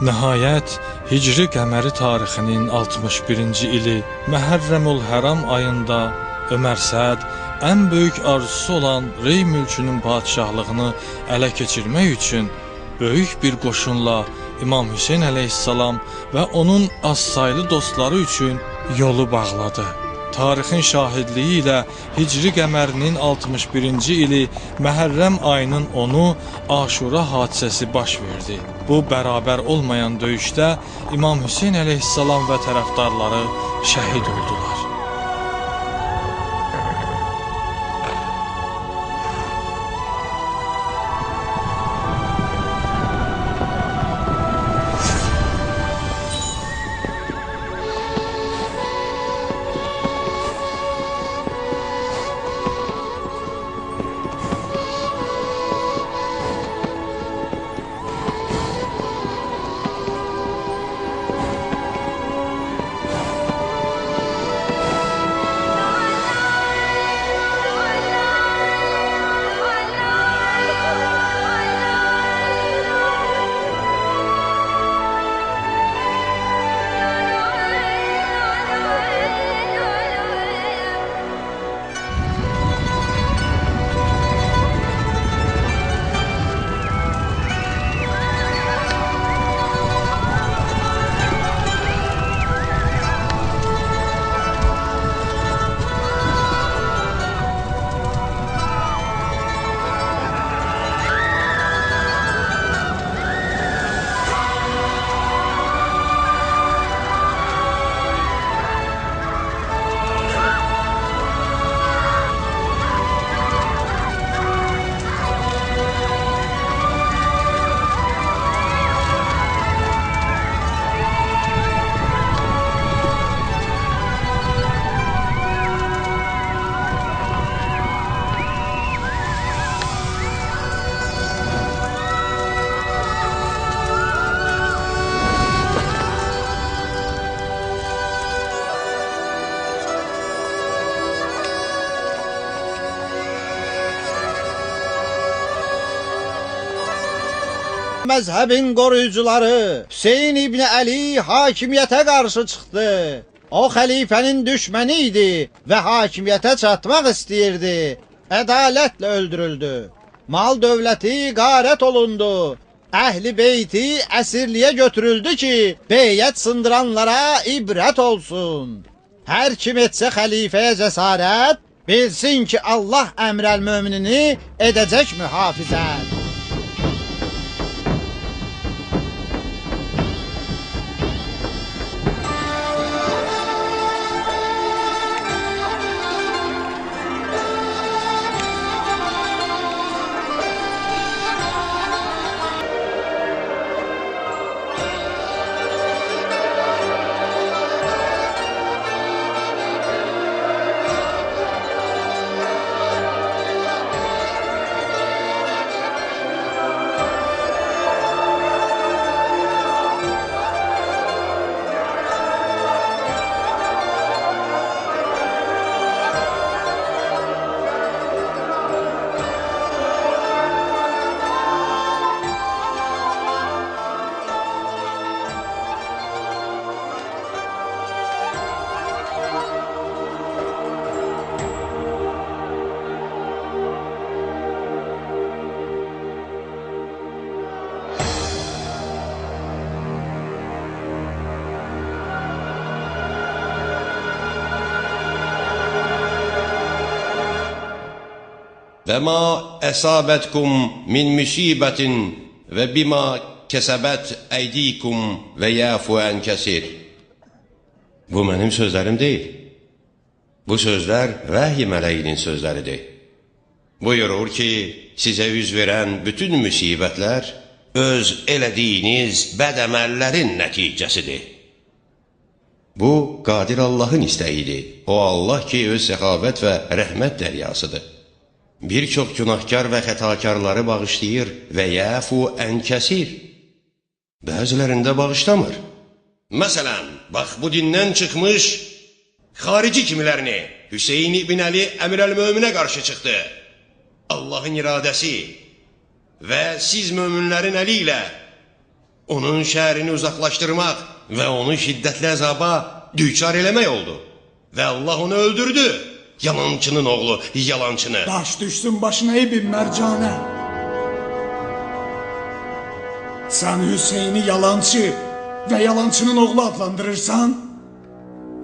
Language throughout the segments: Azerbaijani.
Nəhayət, Hicri qəməri tarixinin 61-ci ili Məhərrəmül Həram ayında Ömər Səd ən böyük arzusu olan Rey mülkünün padişahlığını ələ keçirmək üçün böyük bir qoşunla İmam Hüseyn əleyhissalam və onun azsaylı dostları üçün yolu bağladı. Tarixin şahidliyi ilə Hicri qəmərinin 61-ci ili Məhərrəm ayının 10-u Aşura hadisəsi baş verdi. Bu bərabər olmayan döyüşdə İmam Hüseyn əleyhissalam və tərəfdarları şəhid oldular. Məzhəbin qoruyucuları Hüseyn İbni Əli hakimiyyətə qarşı çıxdı. O xəlifənin düşməni idi və hakimiyyətə çatmaq istəyirdi. Ədalətlə öldürüldü. Mal dövləti qarət olundu. Əhli beyti əsirliyə götürüldü ki, beyyət sındıranlara ibrət olsun. Hər kim etsə xəlifəyə cəsarət, bilsin ki, Allah əmrəl möminini edəcək mühafizət. Və ma əsabətkum min müsibətin və bima kəsəbət əydikum və yəfu ən kəsir. Bu mənim sözlərim deyil. Bu sözlər vəhy mələyinin sözləridir. Buyurur ki, sizə üz verən bütün müsibətlər öz elədiyiniz bəd əməllərin nəticəsidir. Bu, qadir Allahın istəyidir. O Allah ki, öz səxavət və rəhmət dəryasıdır. Bir çox günahkar və xətakarları bağışlayır və yəfu ən kəsir. Bəzilərində bağışlamır. Məsələn, bax bu dindən çıxmış xarici kimilərini Hüseyn İbn Əli Əmirəl-Möminə qarşı çıxdı. Allahın iradəsi və siz möminlərin əli ilə onun şəhərini uzaqlaşdırmaq və onu şiddətli əzaba düçar eləmək oldu. Və Allah onu öldürdü. Yalançının oğlu, yalançını. Daş düşsün başına İbn Mərcanə. Sən Hüseyni yalancı və yalançının oğlu adlandırırsan,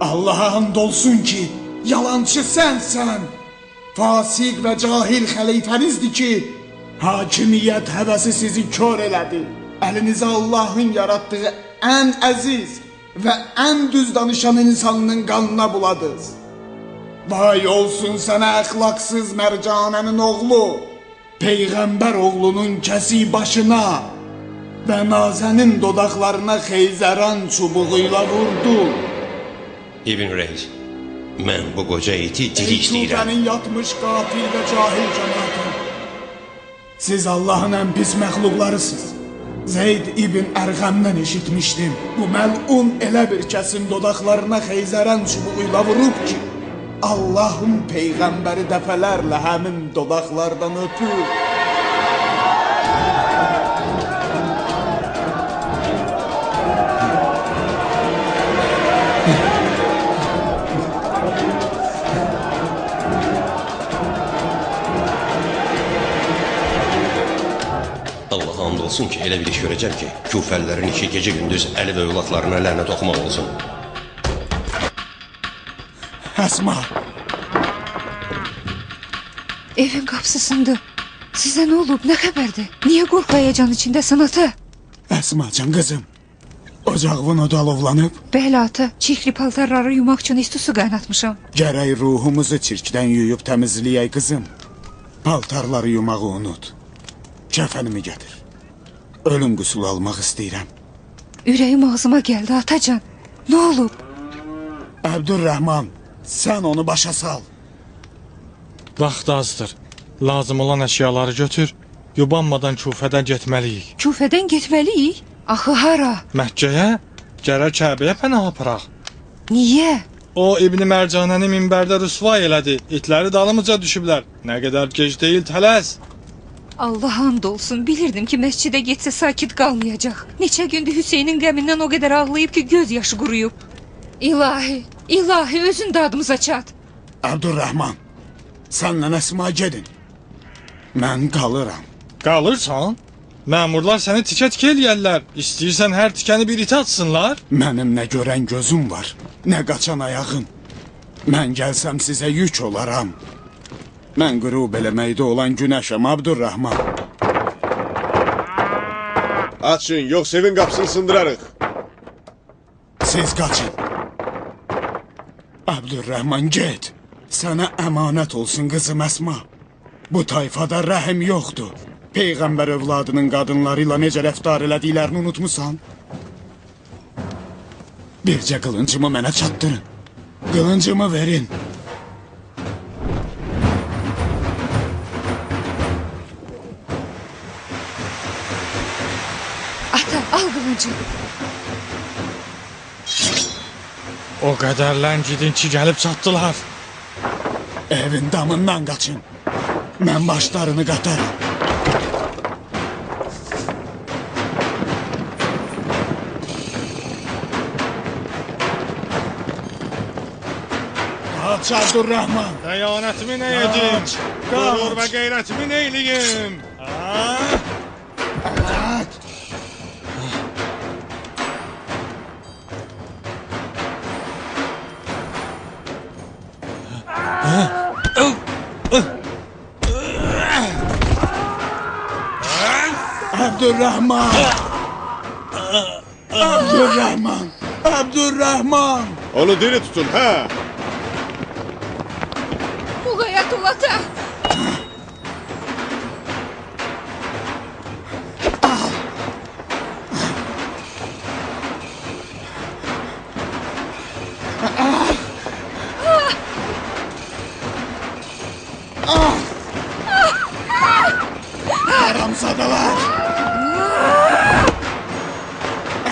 Allaha and olsun ki, yalancı sənsən. Fasik və cahil xəlifənizdir ki, hakimiyyət həvəsi sizi kör elədi. Əlinizə Allahın yaratdığı ən əziz və ən düz danışan insanının qanına buladınız. Vay olsun sənə əxlaqsız Mərcanənin oğlu, Peyğəmbər oğlunun kəsik başına və Nazənin dodaqlarına xeyzəran çubuğuyla vurdu. İbn Reis, mən bu qoca iti diri istəyirəm. Küfənin yatmış qafil və cahil cəmaatı. Siz Allahın ən pis məxluqlarısınız. Zeyd İbn Ərğəmdən eşitmişdim. Bu məlun elə bir kəsin dodaqlarına xeyzərən çubuğuyla vurub ki, Allahın Peyğəmbəri dəfələrlə həmin dodaqlardan öpür. Allaha and olsun ki, elə bir iş görəcəm ki, küfəllərin işi gecə-gündüz əli və yolaqlarına lənət oxumaq olsun. Əsma, Evin qapısındır. Sizə nə olub, nə xəbərdir? Niyə qorxu həyəcan içindəsən ata? Əsmacan qızım, ocağın odu alovlanıb. Bəli ata, çirkli paltarları yumaq üçün isti su qaynatmışam. Gərək ruhumuzu çirkdən yuyub təmizləyək qızım. Paltarları yumağı unut. Kəfənimi gətir. Ölüm qüsulu almaq istəyirəm. Ürəyim ağzıma gəldi atacan. Nə olub? Əbdülrəhman, sən onu başa sal. Vaxt azdır. Lazım olan əşyaları götür. Yubanmadan Kufədən getməliyik. Küfədən getməliyik? Axı hara? Məkkəyə, gərək Kəbəyə pənah aparaq. Niyə? O İbn Mərcanəni minbərdə rüsvay elədi. İtləri dalımıca düşüblər. Nə qədər gec deyil, tələs. Allah and olsun, bilirdim ki məscidə getsə sakit qalmayacaq. Neçə gündür Hüseynin qəmindən o qədər ağlayıb ki göz yaşı quruyub. İlahi, ilahi özün dadımıza çat. Əbdülrəhman, sənlə Əsma gedin. Mən qalıram. Qalırsan? Məmurlar səni tikə-tikə eləyərlər. İstəyirsən hər tikəni bir itə atsınlar? Mənim nə görən gözüm var, nə qaçan ayağım. Mən gəlsəm sizə yük olaram. Mən qürub eləməkdə olan günəşəm, Abdurrahman. Açın, yoxsa evin qapısını sındırarıq. Siz qaçın. Abdurrahman, get. Sənə əmanət olsun qızım Əsma. Bu tayfada rəhim yoxdur. Peyğəmbər övladının qadınları ilə necə rəftar elədiklərini unutmusan? Bircə qılıncımı mənə çatdırın. Qılıncımı verin. Ata, al qılıncı. O qədər ləngidin ki, gəlib çatdılar. Evin damından qaçın. Mən başlarını qatarım. Qaç Abdurrahman. Dəyanətimi nə edim? Qürur və qeyrətimi nə eləyim? Evet. Abdurrahman. Abdurrahman. Abdurrahman. Onu diri tutun, hə? Muğayat ol ata. Haramzadalar.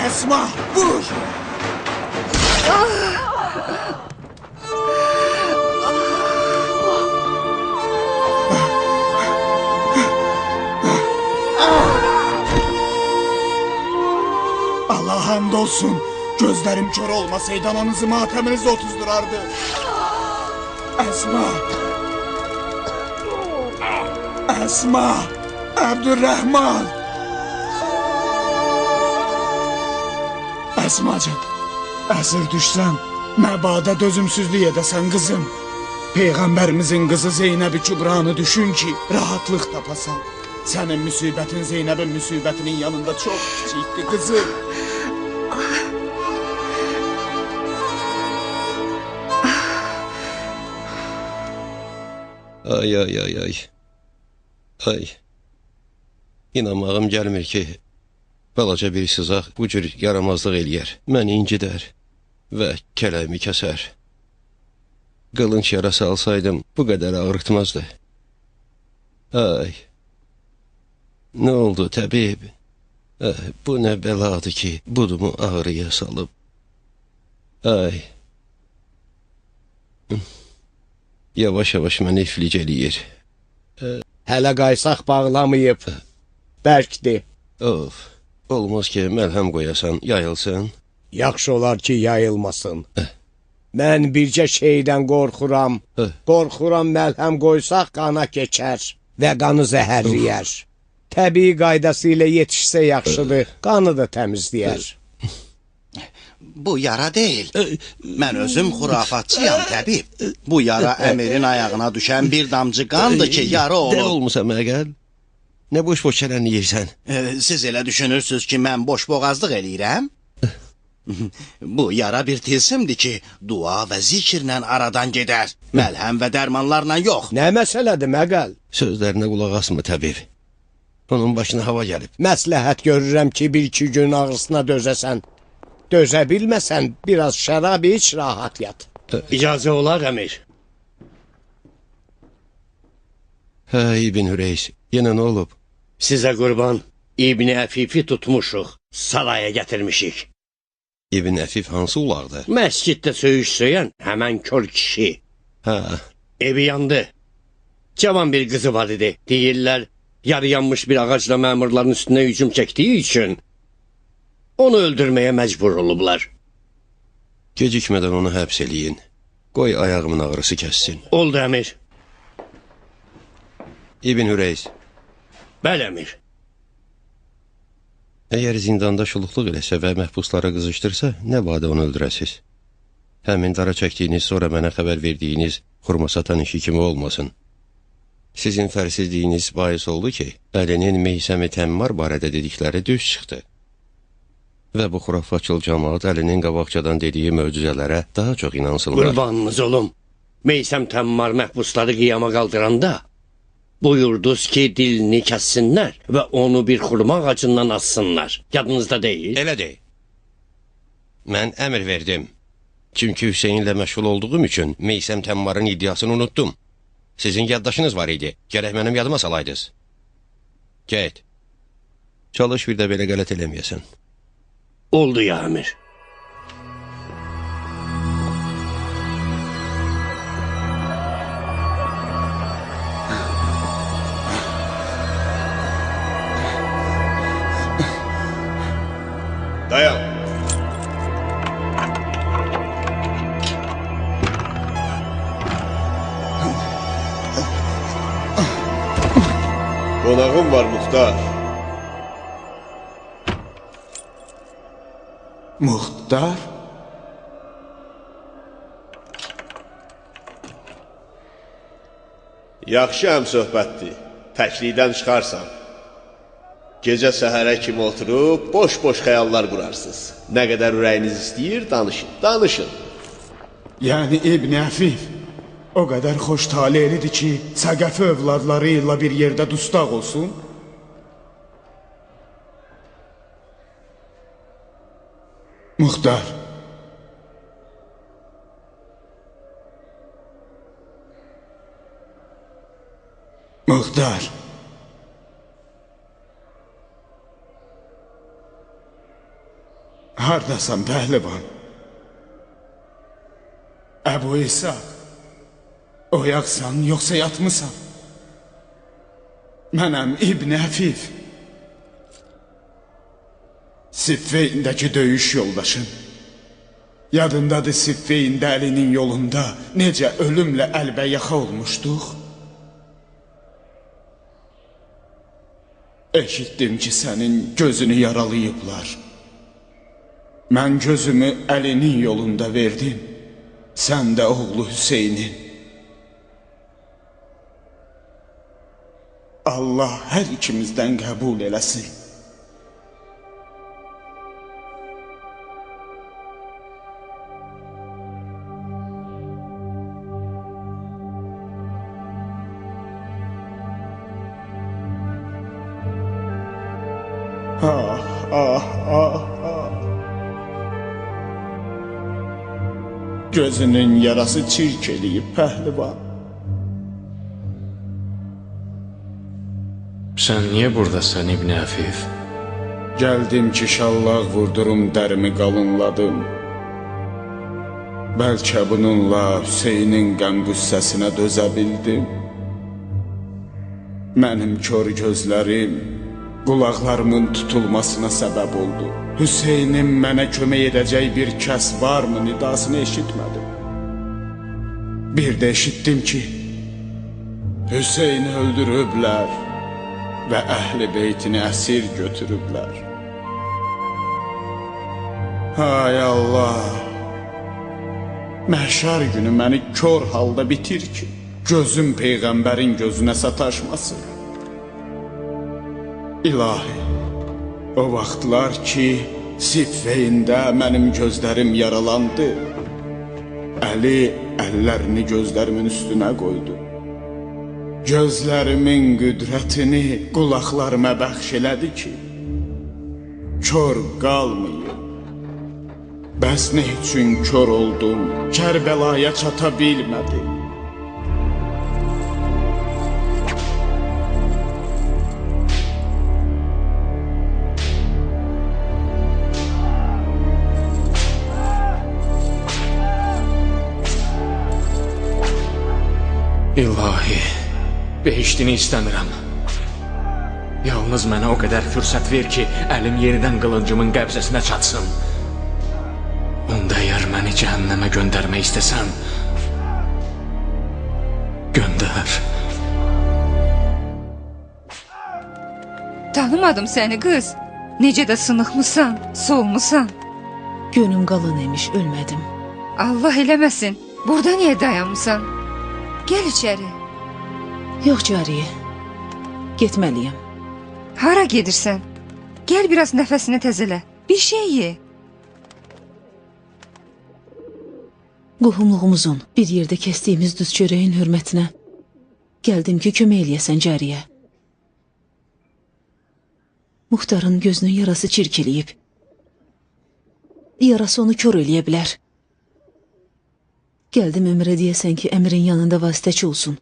Esma, vur. and olsun. Gözlerim kör olmasaydı ananızı mateminizi otuzdurardı. Esma. Esma. Abdurrahman. Esmacığım. Əsir düşsən, məbada dözümsüzlük edəsən qızım. Peyğəmbərimizin qızı Zeynəb-i Kübranı düşün ki, rahatlıq tapasan. Sənin müsibətin Zeynəbin müsibətinin yanında çox kiçikdir qızım. Ay ay ay ay. Ay. İnanmağım gəlmir ki, balaca bir sızaq bu cür yaramazlıq eləyər. Məni incidər və kələmi kəsər. Qılınc yarası alsaydım, bu qədər ağrıtmazdı. Ay. Nə oldu təbib? Bu nə bəladır ki, budumu ağrıya salıb. Ay. Yavaş-yavaş məni iflic eləyir. Hələ qaysaq bağlamayıb. Bərkdir. Of. Olmaz ki, məlhəm qoyasan, yayılsın. Yaxşı olar ki, yayılmasın. Mən bircə şeydən qorxuram. Qorxuram məlhəm qoysaq qana keçər və qanı zəhərləyər. Təbii qaydası ilə yetişsə yaxşıdır, qanı da təmizləyər. Bu yara deyil. Mən özüm xurafatçıyam təbib. Bu yara əmirin ayağına düşən bir damcı qandır ki, yara Dəli olub. olmusan məqəl? Nə boş-boş çələnləyirsən? Siz elə düşünürsünüz ki, mən boş boğazlıq eləyirəm? Bu yara bir tilsimdir ki, dua və zikirlə aradan gedər. Məlhəm və dərmanlarla yox. Nə məsələdir məqəl? Sözlərinə qulaq asma təbib. Onun başına hava gəlib. Məsləhət görürəm ki, bir-iki gün ağrısına dözəsən. Dözə bilməsən, biraz şərab iç, rahat yat. İcazə olar əmir. Hə, İbn Hüreys, yenə nə olub? Sizə qurban, İbni Əfifi tutmuşuq, saraya gətirmişik. İbn Əfif hansı ulaqdır? Məsciddə söyüş söyən həmən kör kişi. Hə, Evi yandı. Cavan bir qızı var idi. Deyirlər, yarı yanmış bir ağacla məmurların üstünə hücum çəkdiyi üçün onu öldürməyə məcbur olublar. gecikmədən onu həbs eləyin. Qoy ayağımın ağrısı kəssin. Oldu əmir. İbn Hüreys, Bəli əmir. əgər zindanda şuluqluq eləsə və məhbuslara qızışdırsa, nə badə onu öldürəsiz? Həmin dara çəkdiyiniz, sonra mənə xəbər verdiyiniz xurma satan işi kimi olmasın. Sizin fərsizliyiniz bahis oldu ki, Əlinin Meysəm-i Təmmar barədə dedikləri düz çıxdı. Və bu xurafatçıl cəmaat Əlinin qabaqcadan dediyi möcüzələrə daha çox inansınlar. Qurbanınız olum. Meysəm Təmmar məhbusları qiyama qaldıranda buyurdunuz ki, dilini kəssinlər və onu bir xurma ağacından assınlar. Yadınızda deyil? Elədir. Mən əmr verdim. Çünki Hüseynlə məşğul olduğum üçün Meysəm Təmmarın iddiasını unutdum. Sizin yaddaşınız var idi. Gərək mənim yadıma salaydınız. Get. Çalış bir də belə qələt eləməyəsən. Oldu ya əmir. Dayan. Qonağım var Muxtar. Muxtar? Yaxşı həmsöhbətdir. Təklikdən çıxarsan. Gecə səhərə kimi oturub boş-boş xəyallar qurarsınız. Nə qədər ürəyiniz istəyir, danışın. Danışın. Yəni İbn Əfif o qədər xoş talihlidir ki, Səqəfi övladları ilə bir yerdə dustaq olsun. Muxtar. Muxtar. Hardasan pəhlivan? Əbu İsa. Oyaqsan, yoxsa yatmısan? Mənəm İbn Əfif. Siffeyindəki döyüş yoldaşın. Yadındadır Siffeyində Əlinin yolunda necə ölümlə əlbəyaxa olmuşduq? Eşitdim ki, sənin gözünü yaralayıblar. Mən gözümü Əlinin yolunda verdim. Sən də oğlu Hüseynin. Allah hər ikimizdən qəbul eləsin. Ah, ah, ah, ah. Gözünün yarası çirk eləyib pəhlivan. Sən niyə buradasan İbn Əfif? Gəldim ki, şallaq vurdurum, dərimi qalınladım. Bəlkə bununla Hüseynin qəm-qüssəsinə dözə bildim. Mənim kör gözlərim qulaqlarımın tutulmasına səbəb oldu. Hüseynin mənə kömək edəcək bir kəs varmı nidasını eşitmədim. Bir də eşitdim ki, Hüseyni öldürüblər və əhl-i beytini əsir götürüblər. Hay Allah! Məhşər günü məni kör halda bitir ki, gözüm Peyğəmbərin gözünə sataşmasın. İlahi, o vaxtlar ki, Siffeyində mənim gözlərim yaralandı, Əli əllərini gözlərimin üstünə qoydu. Gözlərimin qüdrətini qulaqlarıma bəxş elədi ki, kör qalmayım. Bəs nə üçün kör oldum, Kərbəlaya çata bilmədim. İlahi, behiştini istəmirəm. Yalnız mənə o qədər fürsət ver ki, əlim yenidən qılıncımın qəbzəsinə çatsın. Onda əgər məni cəhənnəmə göndərmək istəsən, göndər. Tanımadım səni qız. Necə də sınıqmısan, solmusan. Gönlüm qalın imiş, ölmədim. Allah eləməsin. Burada niyə dayanmısan? Gəl içəri. Yox cariyə, getməliyəm. Hara gedirsən? Gəl biraz nəfəsini təzələ. Bir şey ye. Qohumluğumuzun bir yerdə kəsdiyimiz duz çörəyin hörmətinə gəldim ki, kömək eləyəsən cariyə. Muxtarın gözünün yarası çirk eləyib. Yarası onu kör eləyə bilər. Gəldim Ömrə deyəsən ki, əmirin yanında vasitəçi olsun.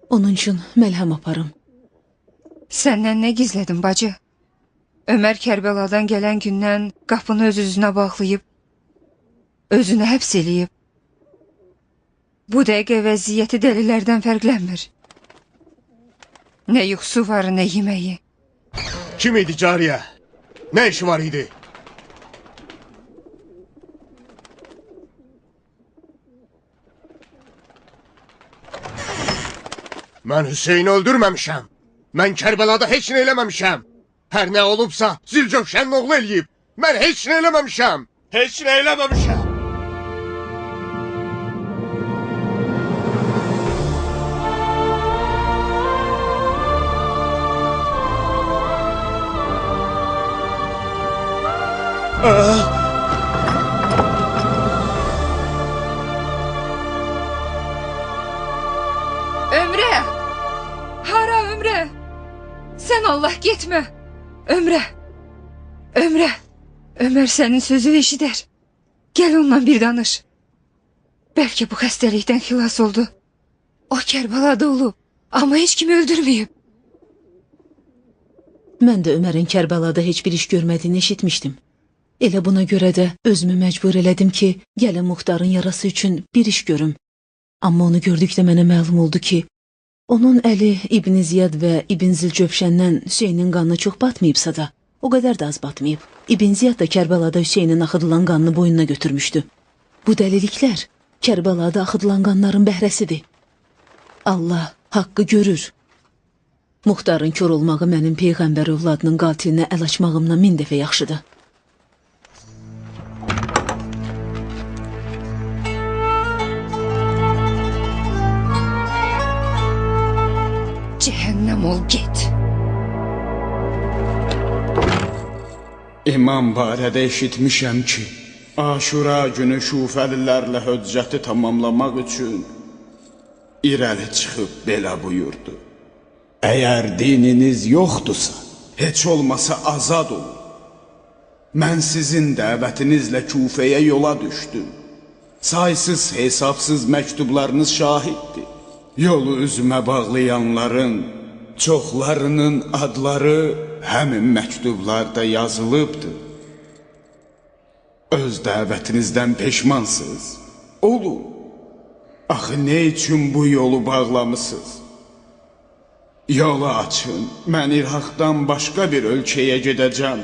Onun üçün məlhəm aparım. Səndən nə gizlədin bacı? Ömər Kərbəladan gələn gündən qapını öz-özünə bağlayıb, özünü həbs eləyib. Bu dəqiqə vəziyyəti dəlilərdən fərqlənmir. Nə yuxusu var, nə yeməyi. Kim idi cariyə? Nə işi var idi? Mən Hüseyni öldürməmişəm. Mən Kərbəlada heç nə eləməmişəm. Hər nə olubsa Zülcövşənin oğlu eləyib. Mən heç nə eləməmişəm. Heç nə eləməmişəm. Ömrə! Hara Ömrə? Sən Allah getmə. Ömrə! Ömrə! Ömər sənin sözünü eşidər. Gəl onunla bir danış. Bəlkə bu xəstəlikdən xilas oldu. O Kərbəlada olub, amma heç kimi öldürməyib. Mən də Ömərin Kərbəlada heç bir iş görmədiyini eşitmişdim. Elə buna görə də özümü məcbur elədim ki, gəlin Muxtarın yarası üçün bir iş görüm. Amma onu gördükdə mənə məlum oldu ki, onun əli İbn Ziyad və İbn Zilcövşəndən Hüseynin qanına çox batmayıbsa da, o qədər də az batmayıb. İbn Ziyad da Kərbəlada Hüseynin axıdılan qanını boynuna götürmüşdü. Bu dəliliklər Kərbəlada axıdılan qanların bəhrəsidir. Allah haqqı görür. Muxtarın kör olmağı mənim Peyğəmbər övladının qatilinə əl açmağımdan 1000 dəfə yaxşıdır. Cəhənnəm ol, get. İmam barədə eşitmişəm ki, Aşura günü şufəlilərlə höccəti tamamlamaq üçün irəli çıxıb belə buyurdu. Əgər dininiz yoxdursa, heç olmasa azad olun. Mən sizin dəvətinizlə Küfəyə yola düşdüm. Saysız hesabsız məktublarınız şahiddir. Yolu üzümə bağlayanların çoxlarının adları həmin məktublarda yazılıbdır. Öz dəvətinizdən peşmansınız. Olun. Axı nə üçün bu yolu bağlamısınız? Yolu açın, mən İraqdan başqa bir ölkəyə gedəcəm.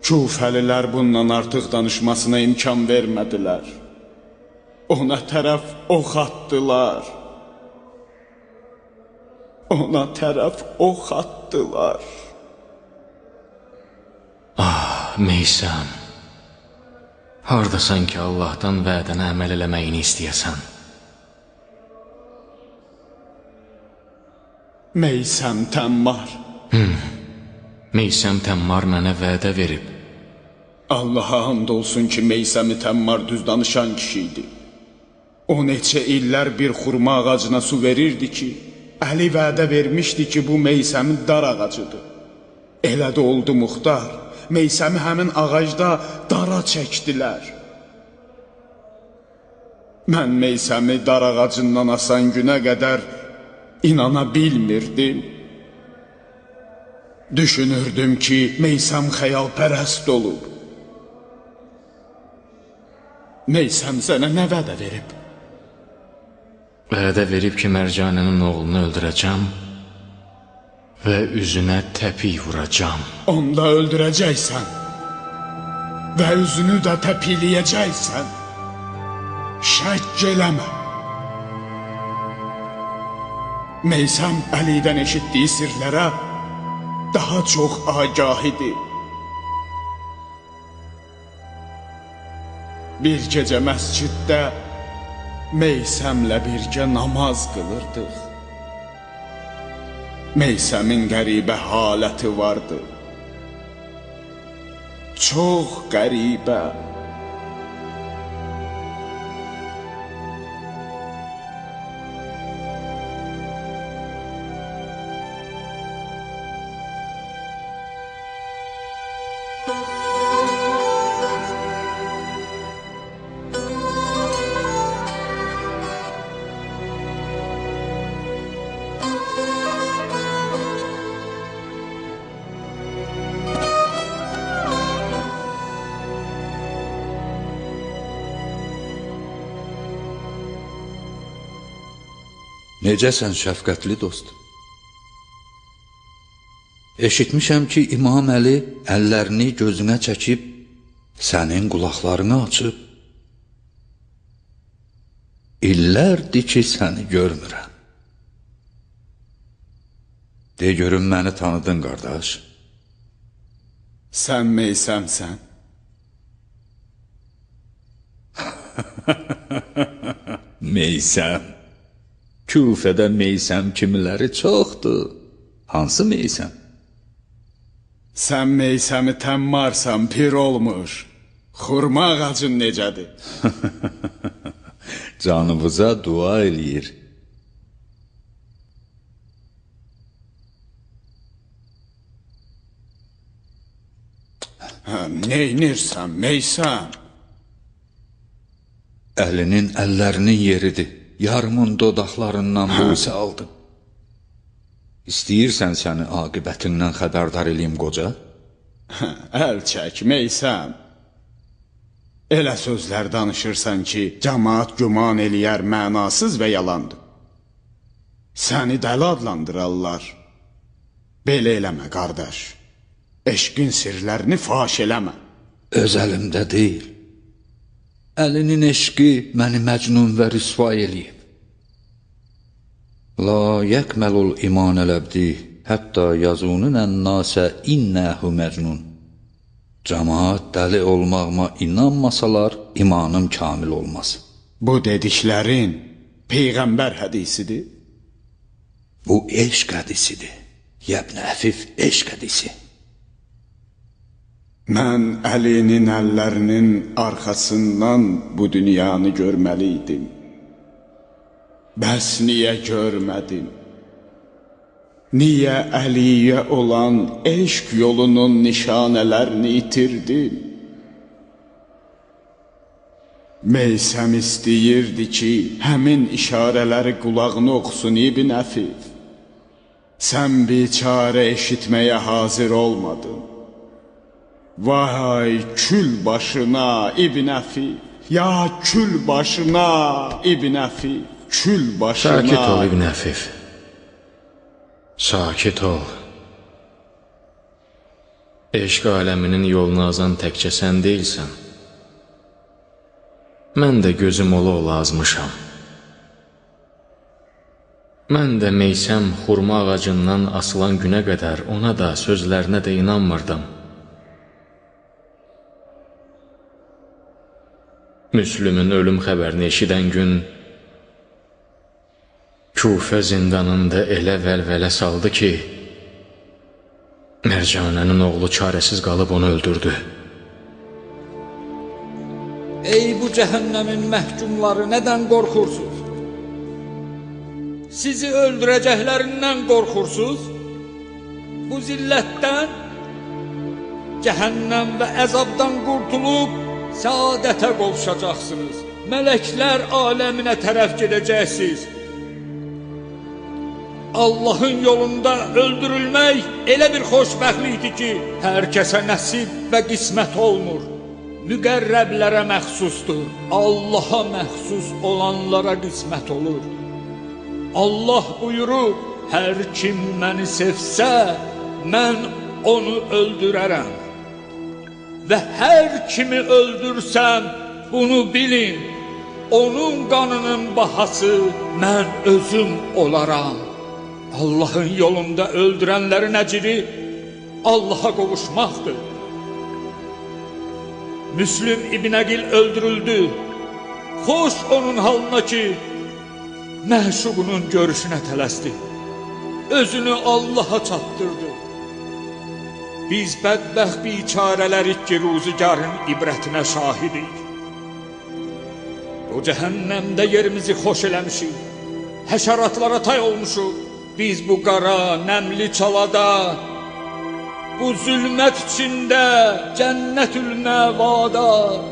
Küfəlilər bundan artıq danışmasına imkan vermədilər. Ona tərəf ox atdılar. Ona tərəf ox atdılar. Ah, Meysəm. Hardasan ki, Allahdan vədənə əməl eləməyini istəyəsən? Meysəm Təmmar. Meysəm Təmmar mənə vədə verib. Allaha and olsun ki, Meysəmi Təmmar düz danışan kişiydi. O neçə illər bir xurma ağacına su verirdi ki, Əli vədə vermişdi ki, bu Meysəmin dar ağacıdır. Elə də oldu Muxtar. Meysəmi həmin ağacda dara çəkdilər. Mən Meysəmi dar ağacından asan günə qədər inana bilmirdim. Düşünürdüm ki, Meysəm xəyalpərəst olub. Meysəm sənə nə vədə verib? Vədə verib ki, Mərcanənin oğlunu öldürəcəm və üzünə təpik vuracam. Onu da öldürəcəksən və üzünü də təpikləyəcəksən. Şək eləmə. Meysəm Əlidən eşitdiyi sirlərə daha çox agah idi. Bir gecə məsciddə Meysəmlə birgə namaz qılırdıq. Meysəmin qəribə haləti vardı. Çox qəribə. Necəsən şəfqətli dost? Eşitmişəm ki, İmam Əli əllərini gözünə çəkib, sənin qulaqlarını açıb. İllərdir ki, səni görmürəm. De görüm, məni tanıdın, qardaş. Sən Meysəmsən. Meysəm. Küfədə Meysəm kimiləri çoxdur. Hansı Meysəm? Sən Meysəmi Təmmarsan, pir olmuş. Xurma ağacın necədir? Canımıza dua eləyir. Neynirsən, Meysəm? Əlinin əllərinin yeridir. Yarımın dodaqlarından boysa aldım. İstəyirsən səni aqibətindən xəbərdar eləyim, qoca? Əl çək, Meysəm. Elə sözlər danışırsan ki, cəmaat güman eləyər mənasız və yalandır. Səni dəli adlandırarlar Belə eləmə, qardaş. Eşqin sirlərini faş eləmə. Öz əlimdə deyil. Əlinin eşqi məni məcnun və rüsva eləyib. La yəkməlul iman ələbdi, hətta yazunun ənnasə innəhu məcnun. Cəmaat dəli olmağıma inanmasalar, imanım kamil olmaz. Bu dediklərin Peyğəmbər hədisidir. Bu eşq hədisidir. Yəbn Əfif eşq hədisi. Mən Əlinin əllərinin arxasından bu dünyanı görməliydim. Bəs niyə görmədim? Niyə Əliyə olan eşq yolunun nişanələrini itirdim? Meysəm istəyirdi ki, həmin işarələri qulağını oxusun İbn Əfif. Sən biçarə eşitməyə hazır olmadın. Vay kül başına İbn Əfif, ya kül başına İbn Əfif, kül başına. Sakit ol İbn Əfif. Sakit ol. Eşq aləminin yolunu azan təkcə sən deyilsən. Mən də gözüm ola azmışam. Mən də Meysəm xurma ağacından asılan günə qədər ona da, sözlərinə də inanmırdım. Müslümün ölüm xəbərini eşidən gün Kufə zindanında elə vəlvələ saldı ki, Mərcanənin oğlu çarəsiz qalıb onu öldürdü. Ey bu cəhənnəmin məhkumları, nədən qorxursuz? Sizi öldürəcəklərindən qorxursuz? Bu zillətdən, cəhənnəm və əzabdan qurtulub, səadətə qovuşacaqsınız. Mələklər aləminə tərəf gedəcəksiniz. Allahın yolunda öldürülmək elə bir xoşbəxtlikdir ki, hər kəsə nəsib və qismət olmur. Müqərrəblərə məxsusdur. Allaha məxsus olanlara qismət olur. Allah buyurur, hər kim məni sevsə, mən onu öldürərəm. Və hər kimi öldürsəm, bunu bilin, onun qanının bahası mən özüm olaram. Allahın yolunda öldürənlərin əcri Allaha qovuşmaqdır. Müslüm İbn Əqil öldürüldü. Xoş onun halına ki, məşuqunun görüşünə tələsdi. Özünü Allaha çatdırdı. Biz bədbəxt biçarələrik ki, ruzigarın ibrətinə şahidik. Bu cəhənnəmdə yerimizi xoş eləmişik. Həşəratlara tay olmuşuq. Biz bu qara, nəmli çalada, bu zülmət içində, cənnətül məvada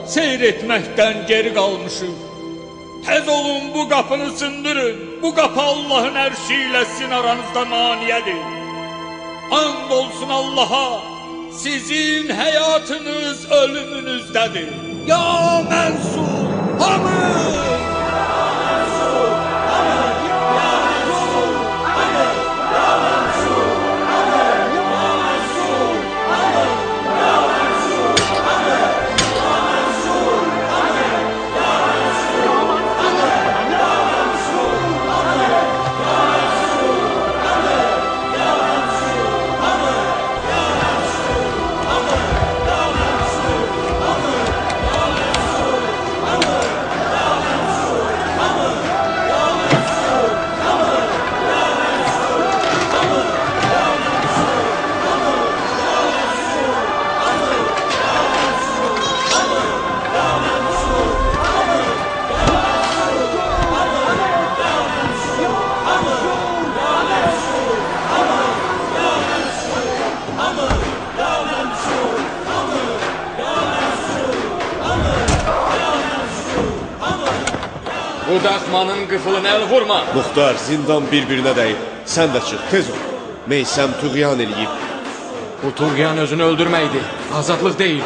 seyr etməkdən geri qalmışıq. Tez olun bu qapını sındırın. Bu qapı Allahın ərşi ilə sizin aranızda maniyədir. And olsun Allaha, sizin həyatınız ölümünüzdədir. Ya mənsur, hamı! Bu daxmanın qıfılını əl vurma. Muxtar, zindan bir-birinə dəyib. Sən də çıx, tez ol. Meysəm tuğyan eləyib. Bu tuğyan özünü öldürməkdir, azadlıq deyil.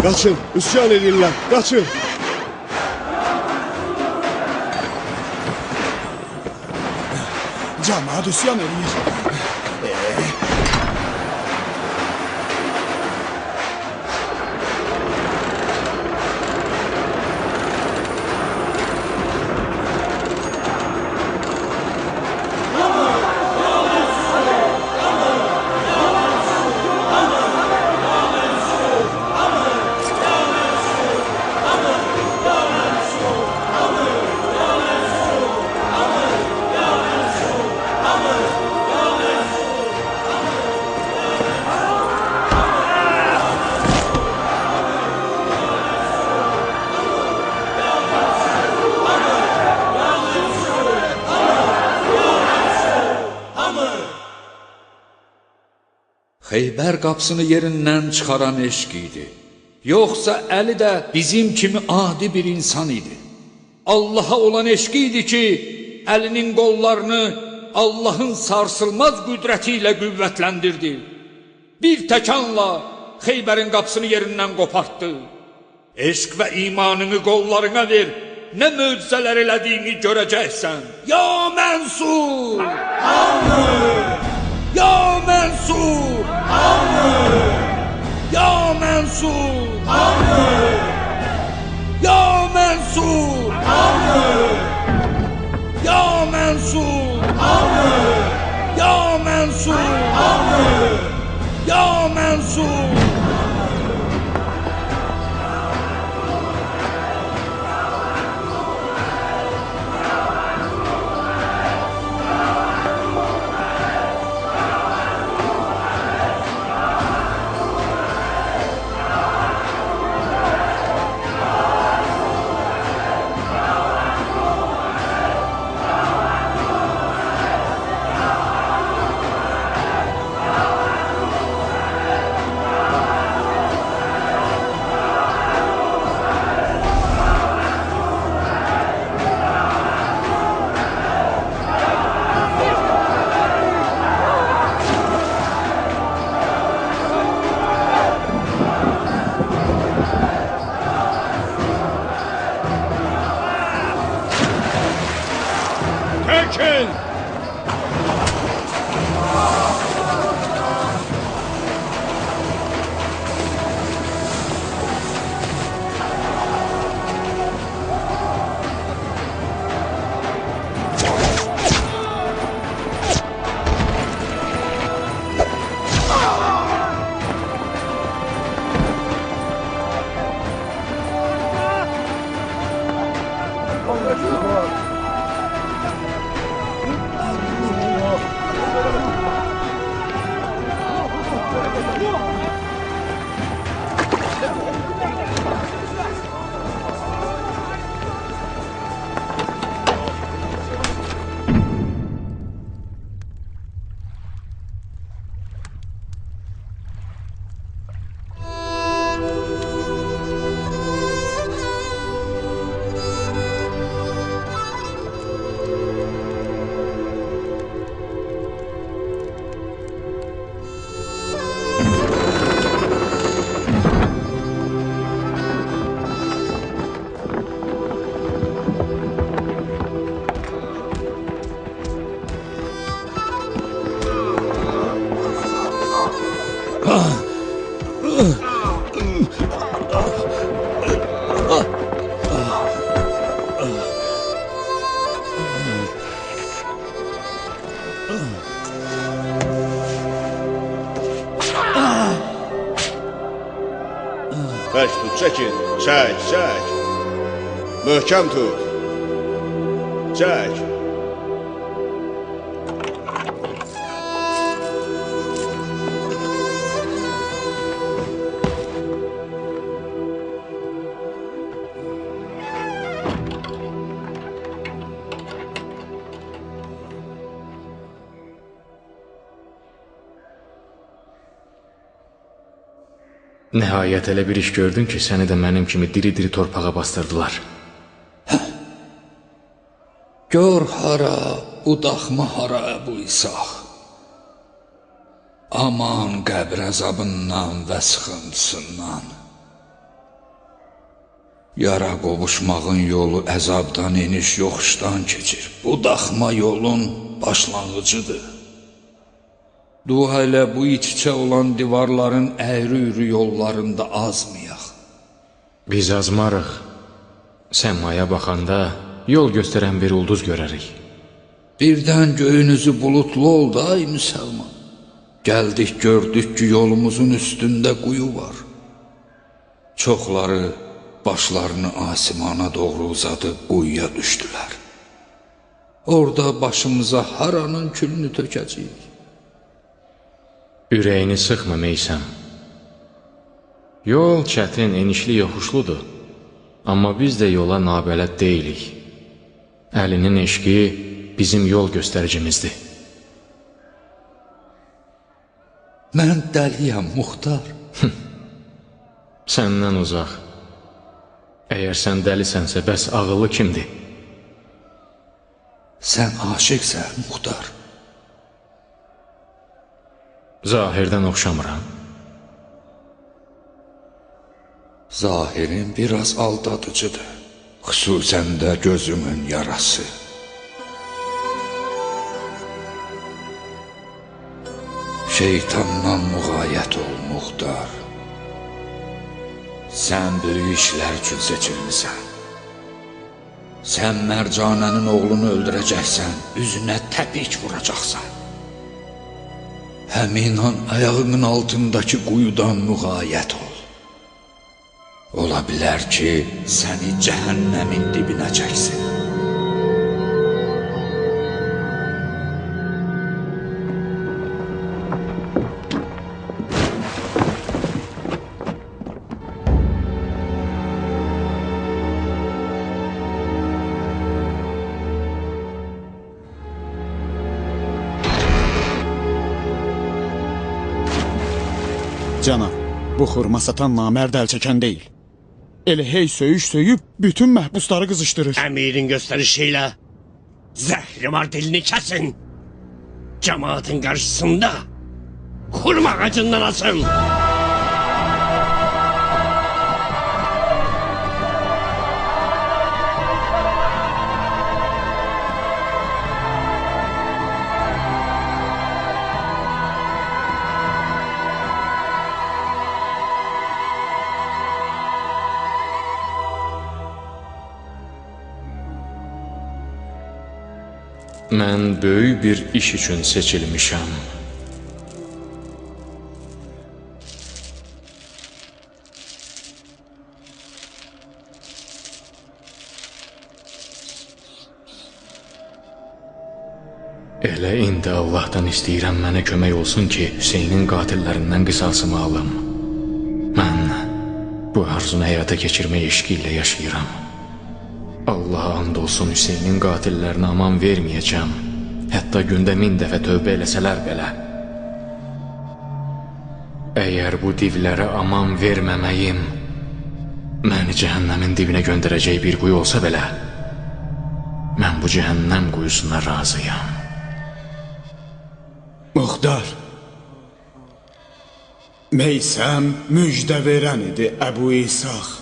Qaçın, üsyan edirlər, qaçın. Cəmaət üsyan edir. Xeybər qapısını yerindən çıxaran eşq idi. Yoxsa Əli də bizim kimi adi bir insan idi. Allaha olan eşqi idi ki, Əlinin qollarını Allahın sarsılmaz qüdrəti ilə qüvvətləndirdi. Bir təkanla Xeybərin qapısını yerindən qopartdı. Eşq və imanını qollarına ver, nə möcüzələr elədiyini görəcəksən. Ya Mənsur! Hamı! Ya Mənsur! Hamı! Ya Mənsur! Hamı! Ya Mənsur! Hamı! Ya Mənsur! Hamı! Ya Mənsur! Hamı! Ya Mənsur! Bərk tut, çəkin. Çək, çək. Möhkəm tut. Çək. Nəhayət elə bir iş gördün ki, səni də mənim kimi diri-diri torpağa bastırdılar. Gör hara, budaqma hara Əbu İsaq. Aman qəbr əzabından və sıxıntısından. Yara qovuşmağın yolu əzabdan eniş yoxuşdan keçir. Bu daxma yolun başlanğıcıdır. Dua ilə bu iç-içə olan divarların əyri-üyrü yollarında azmayaq. Biz azmarıq. Səmaya baxanda yol göstərən bir ulduz görərik. Birdən göyünüzü bulutlu oldu ay müsəlman. Gəldik gördük ki yolumuzun üstündə quyu var. Çoxları başlarını asimana doğru uzadıb quyuya düşdülər. Orada başımıza haranın külünü tökəcəyik. Ürəyini sıxma Meysəm. Yol çətin, enişli, yoxuşludur. Amma biz də yola nabələd deyilik. Əlinin eşqi bizim yol göstəricimizdir. Mən dəliyəm, Muxtar. Səndən uzaq. Əgər sən dəlisənsə, bəs ağıllı kimdir? Sən aşiqsən, Muxtar. Zahirdən oxşamıram. Zahirin biraz aldadıcıdır. Xüsusən də gözümün yarası. Şeytandan müğayət ol, Muxtar. Sən böyük işlər üçün seçilmisən. Sən Mərcanənin oğlunu öldürəcəksən, üzünə təpik vuracaqsan. Həmin an ayağının altındakı quyudan müğayət ol. Ola bilər ki, səni cəhənnəmin dibinə çəksin. Cənab, bu xurma satan namərd əl çəkən deyil. Elə hey söyüş söyüb bütün məhbusları qızışdırır. Əmirin göstərişi ilə zəhrimar dilini kəsin. Cəmaatın qarşısında xurma ağacından asın. Mən böyük bir iş üçün seçilmişəm. Elə indi Allahdan istəyirəm mənə kömək olsun ki, Hüseynin qatillərindən qisasımı alım. Mən bu arzunu həyata keçirmək eşqi ilə yaşayıram. Allaha and olsun Hüseynin qatillərinə aman verməyəcəm. Hətta gündə 1000 dəfə tövbə eləsələr belə. Əgər bu divlərə aman verməməyim məni cəhənnəmin dibinə göndərəcək bir quyu olsa belə, mən bu cəhənnəm quyusuna razıyam. Muxtar, Meysəm müjdə verən idi Əbu İsaq.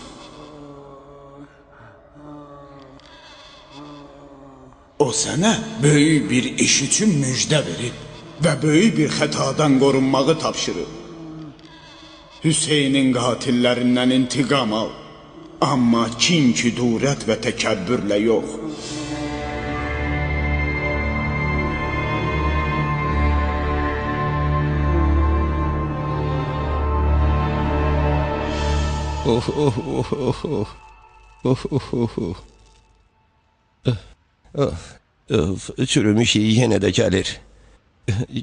O sənə böyük bir iş üçün müjdə verib və böyük bir xətadan qorunmağı tapşırıb. Hüseynin qatillərindən intiqam al, amma kin, küdurət və təkəbbürlə yox. Çürümüş iyi yenə də gəlir.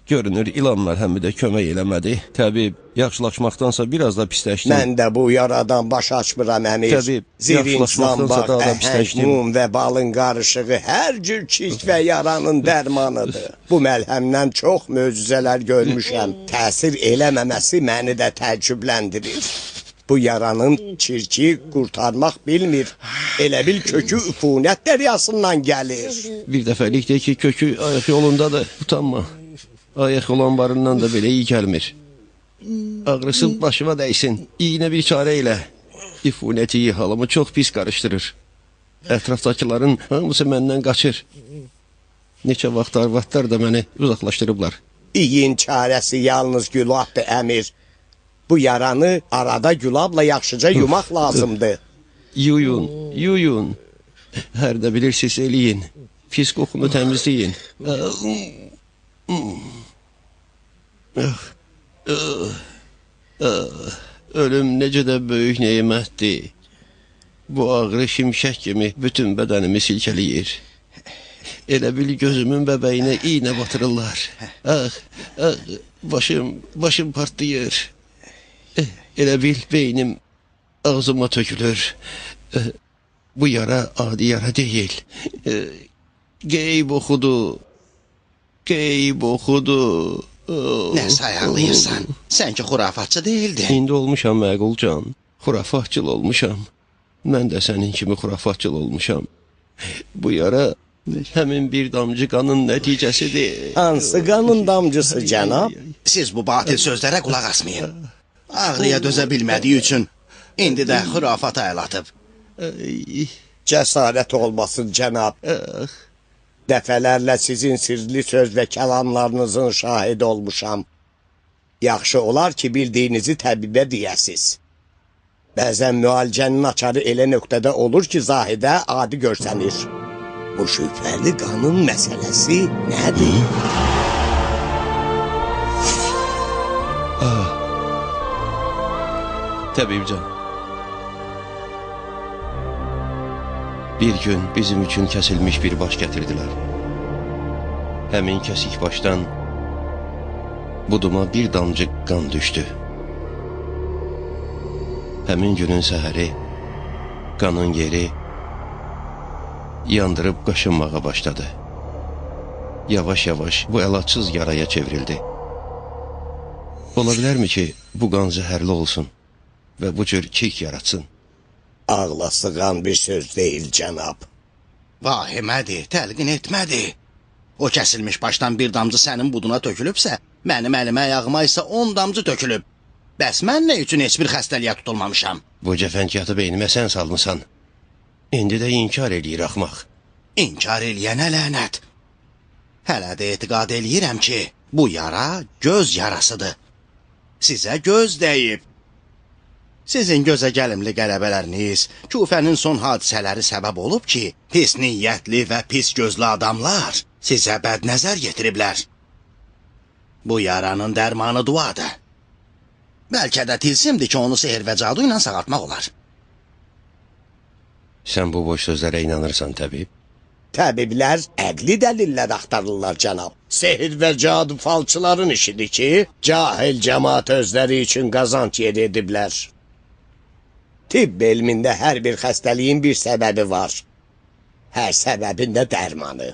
Görünür ilanlar həmi də kömək eləmədi. Təbib, yaxşılaşmaqdansa biraz da pisləşdim. Mən də bu yaradan baş açmıram əmir. Təbib, Zirinçdan bax, daha da pisləşdim. mum və balın qarışığı hər cür çirk və yaranın dərmanıdır. Bu məlhəmdən çox möcüzələr görmüşəm. Təsir eləməməsi məni də təəccübləndirir. Bu yaranın çirki qurtarmaq bilmir. Elə bil kökü üfunət dəryasından gəlir. Bir dəfəlikdə ki, kökü ayaq yolundadır. Utanma. Ayaq olan barından da belə iyi gəlmir. Ağrısı başıma dəysin. İyinə bir çarə elə. İfunəti halımı çox pis qarışdırır. Ətrafdakıların hamısı məndən qaçır. Neçə vaxt arvadlar da məni uzaqlaşdırıblar. İyin çarəsi yalnız gülabdır, əmir. Bu yaranı arada gülabla yaxşıca yumaq lazımdır. Yuyun. Hər də bilirsiniz, eləyin. Pis qoxunu təmizləyin. Ölüm necə də böyük nemətdir. Bu ağrı şimşək kimi bütün bədənimi silkələyir. Elə bil gözümün bəbəyinə iynə batırırlar. Başım partlayır. Elə bil beynim ağzıma tökülür. Bu yara adi yara deyil. Qeyb oxudu. Nə sayaqlayırsan? Sən ki xurafatçı deyildin. İndi olmuşam məqulcan. Xurafatçıl olmuşam. Mən də sənin kimi xurafatçıl olmuşam. Bu yara həmin bir damcı qanın nəticəsidir. Hansı qanın damcısı, cənab? Siz bu batil sözlərə qulaq asmayın. Ağrıya dözə bilmədiyi üçün indi də xurafata əl atıb. Cəsarət olmasın, cənab. Dəfələrlə sizin sirli söz və kəlamlarınızın şahidi olmuşam. Yaxşı olar ki, bildiyinizi təbibə deyəsiz. Bəzən müalicənin açarı elə nöqtədə olur ki, zahidə adi görsənir. Bu şübhəli qanın məsələsi nədir? Təbibcan. Bir gün bizim üçün kəsilmiş bir baş gətirdilər. Həmin kəsik başdan buduma bir damcı qan düşdü. Həmin günün səhəri qanın yeri yandırıb qaşınmağa başladı. Yavaş-yavaş bu əlacsız yaraya çevrildi. Ola bilərmi ki, bu qan zəhərli olsun və bu cür kik yaratsın? Ağla sığan bir söz deyil, cənab. Vahimədir, təlqin etmədi. O kəsilmiş başdan bir damcı sənin buduna tökülübsə, mənim əlimə ayağıma isə 10 damcı tökülüb. Bəs mən nə üçün heç bir xəstəliyə tutulmamışam? Bu cəfəngiyatı beynimə sən salmısan. İndi də inkar eləyir axmaq. İnkar eləyənə lənət. Hələ də etiqad eləyirəm ki, bu yara göz yarasıdır. Sizə göz dəyib. Sizin gözə gəlimli qələbələriniz, Küfənin son hadisələri səbəb olub ki, pis niyyətli və pis gözlü adamlar sizə bədnəzər getiriblər. Bu yaranın dərmanı duadır. Bəlkə də tilsimdir ki, onu sehr və cadu ilə sağaltmaq olar. Sən bu boş sözlərə inanırsan, təbib? Təbiblər əqli dəlillər axtarırlar, cənab. Sehir və cadu falçıların işidir ki, cahil cəmaat özləri üçün qazanc yer ediblər. Tibb elmində hər bir xəstəliyin bir səbəbi var. Hər səbəbin də dərmanı.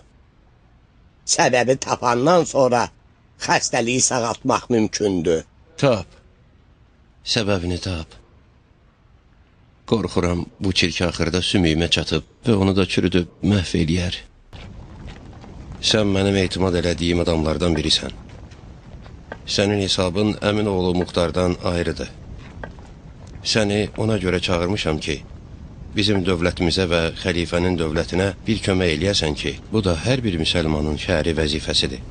Səbəbi tapandan sonra xəstəliyi sağaltmaq mümkündür. Tap. Səbəbini tap. Qorxuram bu çirk axırda sümüyümə çatıb və onu da çürüdüb məhv eləyər. Sən mənim etimad elədiyim adamlardan birisən. Sənin hesabın əmin oğlu Muxtardan ayrıdır. Səni ona görə çağırmışam ki, bizim dövlətimizə və xəlifənin dövlətinə bir kömək eləyəsən ki, bu da hər bir müsəlmanın şəri vəzifəsidir.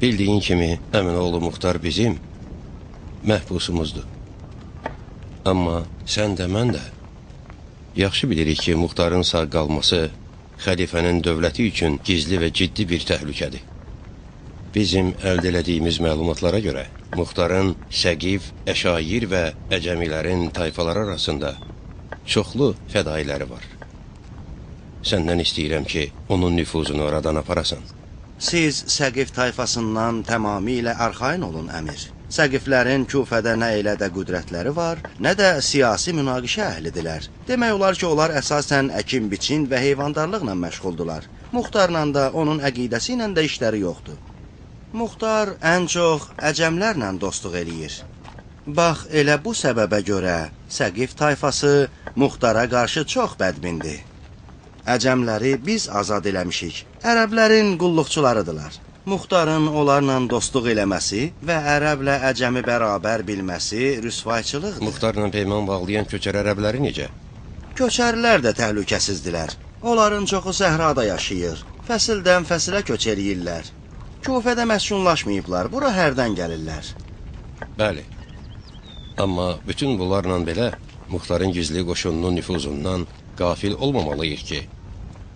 Bildiyin kimi, əmin oğlu Muxtar bizim məhbusumuzdur. Amma sən də mən də yaxşı bilirik ki, Muxtarın sağ qalması xəlifənin dövləti üçün gizli və ciddi bir təhlükədir. Bizim əldə elədiyimiz məlumatlara görə Muxtarın Səqif, Əşair və Əcəmilərin tayfalar arasında çoxlu fədailəri var. Səndən istəyirəm ki, onun nüfuzunu oradan aparasan. Siz Səqif tayfasından tamamilə arxain olun, əmir. Səqiflərin Küfədə nə elə də qüdrətləri var, nə də siyasi münaqişə əhlidirlər. Demək olar ki, onlar əsasən əkin, biçin və heyvandarlıqla məşğuldular. Muxtarla da onun əqidəsi ilə də işləri yoxdur. Muxtar ən çox əcəmlərlə dostluq eləyir. Bax, elə bu səbəbə görə Səqif tayfası Muxtara qarşı çox bədbindir. Əcəmləri biz azad eləmişik. Ərəblərin qulluqçularıdırlar. Muxtarın onlarla dostluq eləməsi və ərəblə əcəmi bərabər bilməsi rüsvayçılıqdır. Muxtarla peyman bağlayan köçər ərəbləri necə? Köçərlər də təhlükəsizdirlər. Onların çoxu səhrada yaşayır. Fəsildən fəsilə köç eləyirlər. Kufədə məskunlaşmayıblar, bura hərdən gəlirlər. Bəli. Amma bütün bunlarla belə Muxtarın gizli qoşununun nüfuzundan qafil olmamalıyıq ki,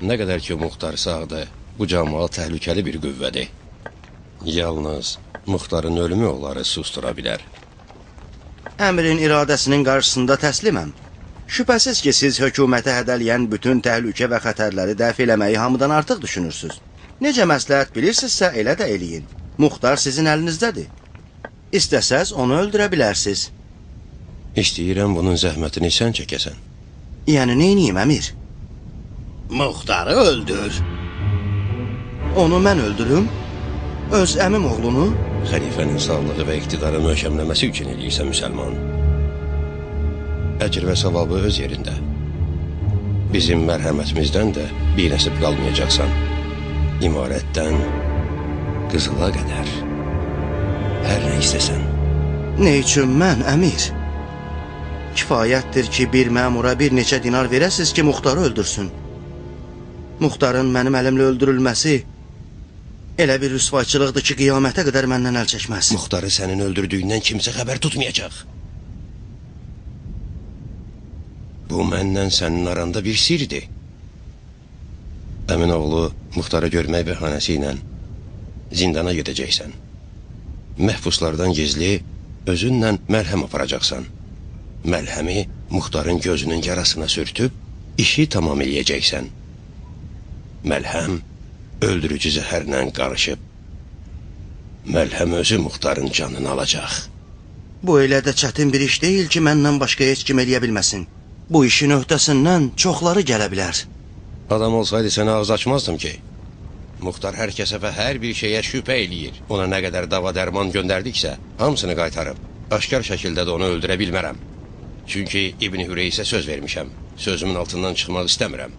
nə qədər ki Muxtar sağdır, bu cəmaat təhlükəli bir qüvvədir. Yalnız Muxtarın ölümü onları sustura bilər. Əmrin iradəsinin qarşısında təsliməm. Şübhəsiz ki, siz hökumətə hədələyən bütün təhlükə və xətərləri dəf eləməyi hamıdan artıq düşünürsünüz. Necə məsləhət bilirsinizsə, elə də eləyin. Muxtar sizin əlinizdədir. İstəsəz onu öldürə bilərsiniz. İstəyirəm bunun zəhmətini sən çəkəsən. Yəni, neyniyim, əmir? Muxtarı öldür. Onu mən öldürüm? Öz əmim oğlunu? Xəlifənin sağlığı və iqtidarı möhkəmləməsi üçün eləyirsən müsəlman. Əcr və savabı öz yerində. Bizim mərhəmətimizdən də bir nəsib qalmayacaqsan. İmarətdən qızıla qədər. Hər nə istəsən. Ne üçün mən, əmir? Kifayətdir ki, bir məmura bir neçə dinar verəsiz ki, Muxtarı öldürsün. Muxtarın mənim əlimlə öldürülməsi elə bir rüsvayçılıqdır ki, qiyamətə qədər məndən əl çəkməz. Muxtarı sənin öldürdüyündən kimsə xəbər tutmayacaq. Bu məndən sənin aranda bir sirdir. Əmin oğlu Muxtarı görmək bəhanəsi ilə zindana gedəcəksən. Məhbuslardan gizli özünlə məlhəm aparacaqsan. Məlhəmi Muxtarın gözünün yarasına sürtüb işi tamam eləyəcəksən. Məlhəm öldürücü zəhərlə qarışıb məlhəm özü Muxtarın canını alacaq. Bu elə də çətin bir iş deyil ki, məndən başqa heç kim eləyə bilməsin. Bu işin öhdəsindən çoxları gələ bilər. Adam olsaydı sənə ağız açmazdım ki. Muxtar hər kəsə və hər bir şeyə şübhə eləyir. Ona nə qədər dava dərman göndərdiksə, hamısını qaytarıb. Aşkar şəkildə də onu öldürə bilmərəm. Çünki İbn Hüreysə söz vermişəm. Sözümün altından çıxmaq istəmirəm.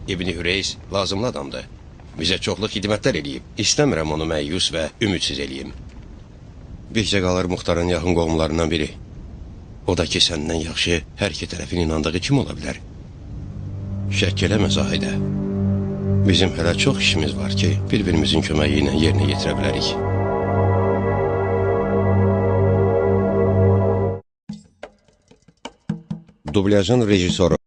İbn Hüreys lazımlı adamdır. Bizə çoxlu xidmətlər eləyib. İstəmirəm onu məyyus və ümidsiz eləyim. Bircə qalır Muxtarın yaxın qohumlarından biri. O da ki, səndən yaxşı hər iki tərəfin inandığı kim ola bilər? Şəkk eləmə Zahidə. Bizim hələ çox işimiz var ki, bir-birimizin köməyi ilə yerinə yetirə bilərik. Dublyajın rejissoru